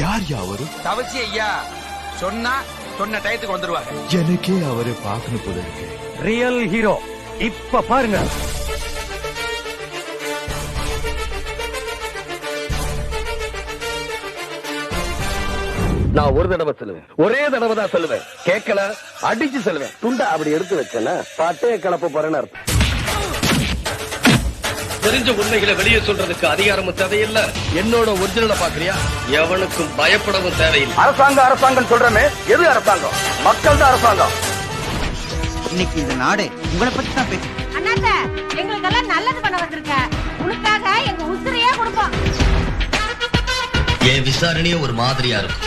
யார் அவரு? தவசி ஐயா சொன்னா சொன்ன டயத்துக்கு வந்துருவாங்க. எனக்கே அவரை பார்க்கணும் போல இருக்கு. ரியல் ஹீரோ இப்ப பாருங்க. நான் ஒரு தடவை சொல்லுவேன், ஒரே தடவை தான் சொல்லுவேன். கேட்கல அடிச்சு சொல்லுவேன். துண்டா அப்படி எடுத்து வச்சேன்னா பட்டைய கலப்ப போறேன்னு அர்த்தம். தெரிஞ்ச உண்மைகளை வெளியே சொல்றதுக்கு அதிகாரமும் தேவையில்லை. என்னோட ஒரிஜினலை பாக்குறியா? எவனுக்கும் பயப்படவும் தேவையில்லை. அரசாங்கம் சொல்றமே, எது அரசாங்கம்? மக்கள் தான் அரசாங்கம். இன்னைக்கு இந்த நாடு உங்களை பத்தி தான் பேசு. அண்ணாத்த எங்களுக்கெல்லாம் நல்லது பண்ண வந்திருக்க, உனக்காக எங்க உசிரையே கொடுப்போம். என் விசாரணையே ஒரு மாதிரியா இருக்கும்.